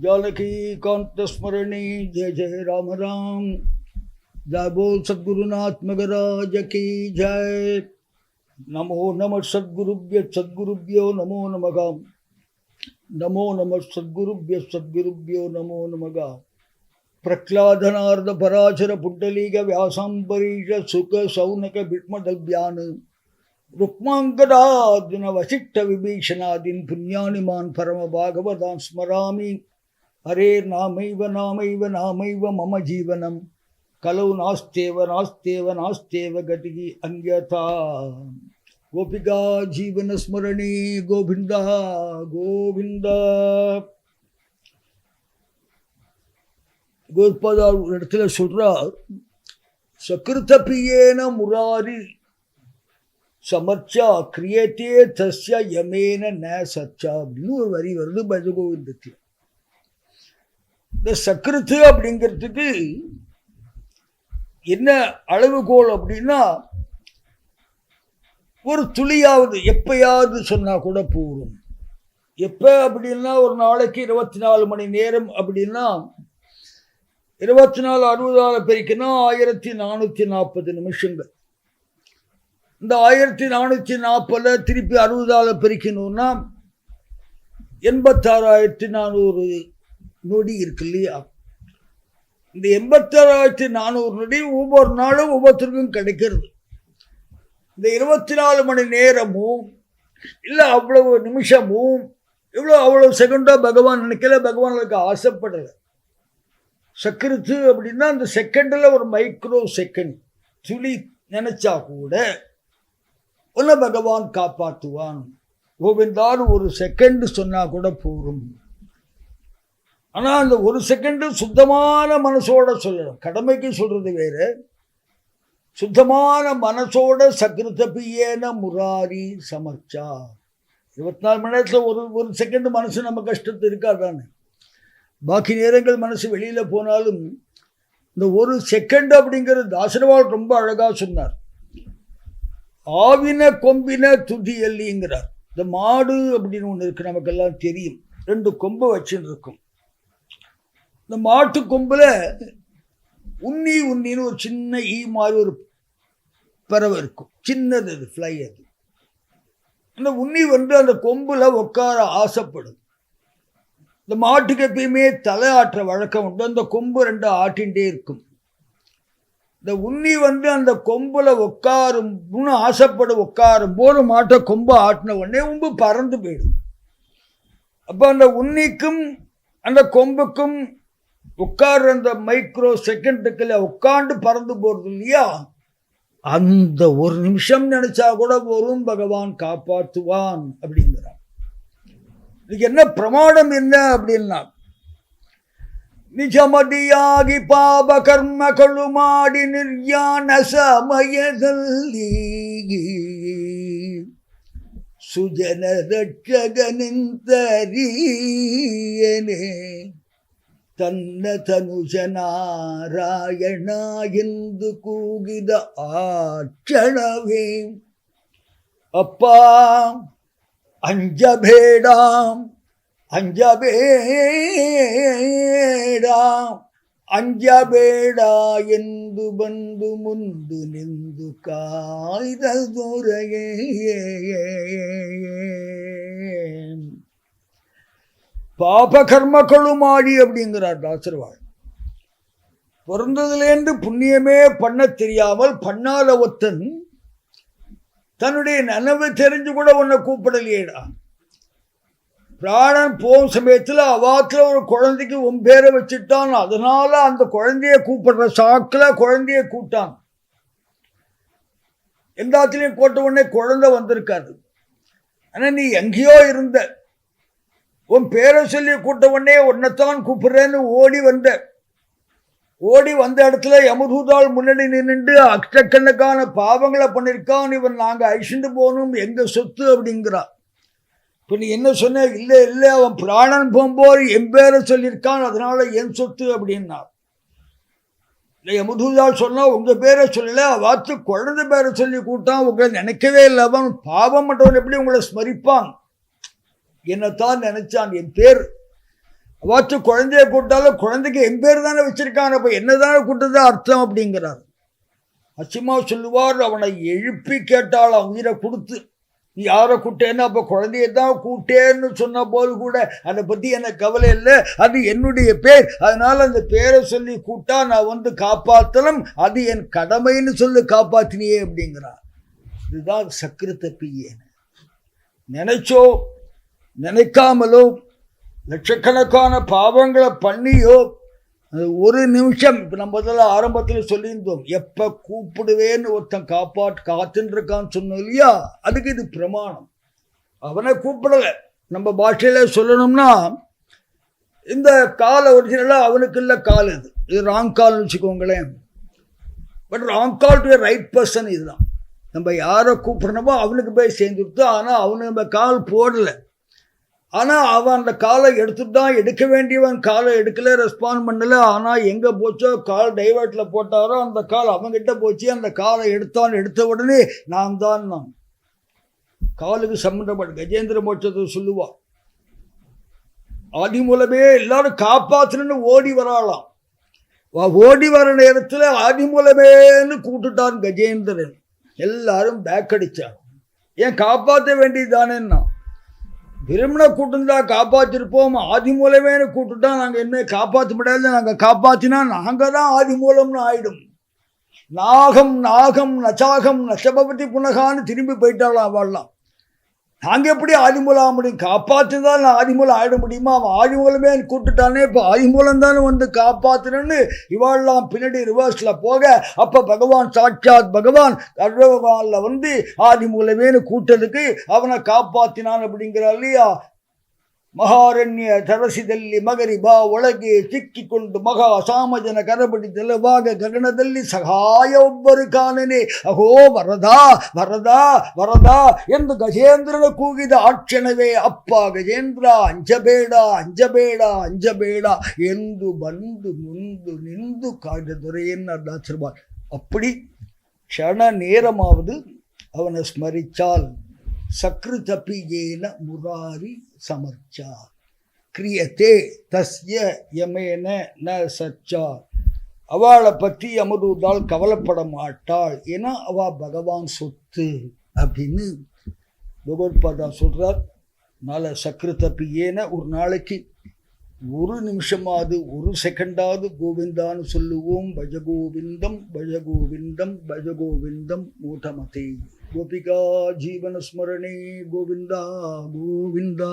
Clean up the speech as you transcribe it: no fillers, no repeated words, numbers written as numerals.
जानकीकांतस्मरणी जय जय राम राम। जय बोल सद्गुरुनाथ मगराज की जय। नमो नमः सद्गुरुभ्यो नमो नमः। नमो नमः सद्गुरुभ्यो नमो नमः। प्रह्लादनार्द पराशर पुंडलीक व्यासांबरीश सुख सौनक भीष्मदव्यान रुक्मांगदार्जुन वसिष्ठ विभीषणादीन पुण्यानिमान परम भागवतां स्मरामि। हरे नामैव नामैव नामैव मम जीवनम कलौ नास्त्येव गतिः अन्यथा। गोपिका जीवन स्मरणे गोविंद गोविंद। गोपादार ஒரு இடத்துல சொல்றார், சகிருதபியேன முராரி சமர்ச்சா கிரியேட்டே தஸ்ய யமேன ந சச்சா அப்படின்னு ஒரு வரி வருது பஜகோவிந்தத்தில். இந்த சக்கிருத்து அப்படிங்கிறதுக்கு என்ன அளவுகோல் அப்படின்னா, ஒரு துளியாவது எப்பயாவது சொன்னா கூட போகும். எப்ப அப்படின்னா ஒரு நாளைக்கு 24 மணி நேரம் அப்படின்னா 24 60 பெருக்கினா 1440 நிமிஷங்கள். இந்த 1440 திருப்பி 60 பெருக்கணும்னா 86,400 நொடி இருக்கு இல்லையா? இந்த 86,400 நொடி ஒவ்வொரு நாளும் ஒவ்வொருத்தருக்கும் கிடைக்கிறது. இந்த 24 மணி நேரமும் இல்லை அவ்வளவு நிமிஷமும் அவ்வளவு செகண்டா பகவான் நினைக்கல, பகவான் அதுக்கு ஆசைப்படலை. சக்கிருத்து அப்படின்னா அந்த செகண்ட்ல ஒரு மைக்ரோ செகண்ட் துளி நினைச்சா கூட உன்னை பகவான் காப்பாற்றுவான். கோவிந்தான்னு ஒரு செகண்ட் சொன்னா கூட போகும். ஆனா அந்த ஒரு செகண்ட் சுத்தமான மனசோட சொல்லணும். கடமைக்கு சொல்றது வேற, சுத்தமான மனசோட சக்கிருத்தபியேன முராரி சமர்ச்சா. 24 மணி நேரத்தில் ஒரு செகண்ட் மனசு நம்ம கஷ்டத்து இருக்காதானே. பாக்கி நேரங்கள் மனசு வெளியில போனாலும் இந்த ஒரு செகண்ட் அப்படிங்கிறது தாசரவாள் ரொம்ப அழகா சொன்னார். ஆவின கொம்பின துதியல்லிங்கிறார். இந்த மாடு அப்படின்னு ஒன்று இருக்கு, நமக்கெல்லாம் தெரியும். 2 கொம்பை வச்சுன்னு இருக்கும். இந்த மாட்டு கொம்புல உன்னின்னு ஒரு சின்ன ஈ மாதிரி ஒரு பறவை இருக்கும், சின்னது, அது ஃப்ளை. அது அந்த உன்னி அந்த கொம்புல உட்கார ஆசைப்படும். இந்த மாட்டுக்கு எப்பயுமே தலை ஆற்ற வழக்கம் உண்டு. அந்த கொம்பு 2 ஆட்டின்ண்டே இருக்கும். இந்த உன்னி அந்த கொம்புல உட்காரும் ஆசைப்படும். உட்காரும் போது மாட்டை கொம்பு ஆட்டின உடனே உம்பு பறந்து போயிடும். அப்ப அந்த உன்னிக்கும் அந்த கொம்புக்கும் உட்கார் அந்த மைக்ரோ செகண்டுக்குள்ள உட்காந்து பறந்து போறது இல்லையா, அந்த ஒரு நிமிஷம் நினைச்சா கூட போரும், பகவான் காப்பாற்றுவான் அப்படிங்கிறான். இதுக்கு என்ன பிரமாணம் என்ன அப்படின்னா, நிஜமதியாகி பாப கர்மಗಳು ಮಾಡಿ ನಿರ್ಯಾಣ ಸಮಯದಲ್ಲಿ ಸುಜನ ರಕ್ಷಗನಿಂತರಿಯನೆ ತನ್ನ ತನುಜ ನಾರಾಯಣ ಎಂದು ಕೂಗಿದ ಆ ಕ್ಷಣವೇ ಅಪ್ಪ ಅಂಜಬೇಡ ಅಂಜಬೇಡ ಎಂದು ಬಂದು ಮುಂದು ನಿಂದು ಕಾಯ್ದ ದೊರೆಯೇ. பாப கர்மக்களும் மாடி அப்படிங்கிறார் தாசர்வாள். பிறந்ததுலேருந்து புண்ணியமே பண்ண தெரியாமல் பண்ணாத ஒத்தன் தன்னுடைய நனவு தெரிஞ்சு கூட உன்னை கூப்பிடலையேடா. பிராணன் போகும் சமயத்தில் அவாத்துல ஒரு குழந்தைக்கு உன் பேரை வச்சுட்டான். அதனால அந்த குழந்தைய கூப்பிடுற சாக்கில் குழந்தைய கூட்டான். எல்லாத்துலேயும் கூட்ட உடனே குழந்தை வந்திருக்காது. ஆனால் நீ எங்கேயோ இருந்த, உன் பேரை சொல்லி கூட்ட உடனே உன்னைத்தான் கூப்பிடுறேன்னு ஓடி வந்த இடத்துல யமதூதாள் முன்னாடி நின்று அஷ்டக்கணக்கான பாவங்களை பண்ணியிருக்கான். இவன் நாங்கள் அழிச்சுட்டு போகணும், எங்க சொத்து அப்படிங்கிறான். இப்போ நீ என்ன சொன்ன? இல்லை அவன் பிராணன் போகும்போது என் பேரை சொல்லியிருக்கான், அதனால என் சொத்து அப்படின்னா. இல்லை யமதூதாள் சொன்னா உங்க பேரை சொல்லல, வாத்து குழந்தை பேரை சொல்லி கூட்டான். உங்களை நினைக்கவே இல்லை. அவன் பாவம் மற்றவன் எப்படி உங்களை ஸ்மரிப்பான்? என்னத்தான் நினைச்சான். என் பேர் அவாச்சும் குழந்தைய கூட்டாலும் குழந்தைக்கு என் பேர் தானே வச்சிருக்காங்க, அப்போ என்னதானே கூட்டதான் அர்த்தம் அப்படிங்கிறார். அச்சிமா சொல்லுவார், அவனை எழுப்பி கேட்டாளாம் உயிரை கொடுத்து, நீ யாரை கூட்டேன்னு. அப்போ குழந்தையதான் கூட்டேன்னு சொன்ன போது கூட அதை பற்றி எனக்கு கவலை இல்லை, அது என்னுடைய பேர், அதனால அந்த பேரை சொல்லி கூட்டா நான் வந்து காப்பாற்றலும், அது என் கடமைன்னு சொல்லி காப்பாற்றினியே அப்படிங்கிறார். இதுதான் சக்கிருத்த பியேன்னு. நினைச்சோ நினைக்காமலோ லட்சக்கணக்கான பாவங்களை பண்ணியோ ஒரு நிமிஷம், இப்போ நம்ம முதல்ல ஆரம்பத்தில் சொல்லியிருந்தோம், எப்போ கூப்பிடுவேன்னு ஒருத்தன் காத்துன்னு இருக்கான்னு சொன்னோம் இல்லையா, அதுக்கு இது பிரமாணம். அவனை கூப்பிடலை. நம்ம பாஷையில் சொல்லணும்னா இந்த கால் ஒரிஜினலாக அவனுக்கு இல்லை கால், இது ராங் கால்னு வச்சுக்கோங்களேன். But wrong call to right person. இதுதான் நம்ம யாரை கூப்பிடணுமோ அவனுக்கு போய் சேர்ந்துருத்து. ஆனால் அவனுக்கு நம்ம கால் போடலை. ஆனால் அவன் அந்த காலை எடுத்துட்டான், எடுக்க வேண்டியவன் காலை எடுக்கல, ரெஸ்பாண்ட் பண்ணலை. ஆனால் எங்கே போச்சோ, கால் டைவர்ட்டில் போட்டாரோ அந்த கால் அவன்கிட்ட போச்சு. அந்த காலை எடுத்த உடனே நான் காலுக்கு சம்மந்தப்பட்ட கஜேந்திர மோட்சத்தை சொல்லுவான். ஆதி மூலமே எல்லாரும் காப்பாற்றணுன்னு ஓடி வராளாம். ஓடி வர நேரத்தில் ஆதி மூலமேன்னு கூட்டுட்டான் கஜேந்திரன். எல்லாரும் பேக் அடிச்சான். ஏன் காப்பாற்ற வேண்டியதானேன்னா, விரும்பின கூட்டுந்தா காப்பாற்றிருப்போம், ஆதி மூலமேனு கூட்டுட்டா நாங்கள் என்ன காப்பாற்ற முடியாது, நாங்கள் காப்பாற்றினா நாங்கள் தான் ஆதி மூலம்னு ஆயிடும். நாகம் நாகம் நச்சாகம் நஷபபதி புனகான்னு திரும்பி போயிட்டாலாம் அவள்லாம். நாங்கள் எப்படி ஆதிமூலம் ஆக முடியும், காப்பாற்றுதான் நான் ஆதிமூலம் ஆயிட முடியுமா, அவன் ஆதிமூலமே கூட்டுட்டானே, இப்போ ஆதிமூலம் தானே வந்து காப்பாற்றுறன்னு இவாள்லாம் பின்னாடி ரிவர்ஸில் போக, அப்போ பகவான் சாட்சாத் பகவான் கர்வபகவானில் வந்து ஆதிமூலமேனு கூட்டதுக்கு அவனை காப்பாற்றினான் அப்படிங்கிறார் இல்லையா. மகாரண்ய ತರಸಿದಲ್ಲಿ ಮಗರಿ ಬಾ ಒಳಗೆ ಸಿಕ್ಕಿಕೊಂಡು ಮಹಾ ಸಾಮಜನ ಕರಬಡಿ ತೆಲುವಾಗ ಗಗನದಲ್ಲಿ ಸಹಾಯ ಒಬ್ಬರು ಕಾಣನೆ, ಅಹೋ ವರದಾ ವರದಾ ವರದಾ ಎಂದು ಗಜೇಂದ್ರನ ಕೂಗಿದ ಆ ಕ್ಷಣವೇ ಅಪ್ಪ ಗಜೇಂದ್ರ ಅಂಜಬೇಡ ಅಂಜಬೇಡ ಅಂಜಬೇಡ ಎಂದು ಬಂದು ಮುಂದು ನಿಂದು ಕಾಯ್ದ ದೊರೆಯನ್ನು ದಾಸರ್ಬಾರ್. அப்படி க்ஷண நேரமாவது அவனை ஸ்மரிச்சால் சக்ருதபியேன முராரி சமர்ச்சா கிரியத்தே தஸ்ய யமேன ந சச்சா. அவளை பற்றி அமருதால் கவலைப்பட மாட்டாள், ஏன்னா அவள் பகவான் சொத்து அப்படின்னு பகவத்பாதா சொல்கிறார். அதனால் சக்ருதபியேன ஒரு நாளைக்கு ஒரு நிமிஷமாவது ஒரு செகண்டாவது கோவிந்தான்னு சொல்லுவோம். பஜகோவிந்தம் பஜகோவிந்தம் பஜகோவிந்தம் மூடமதே. கோபிகா ஜீவன ஸ்மரணே கோவிந்தா கோவிந்தா.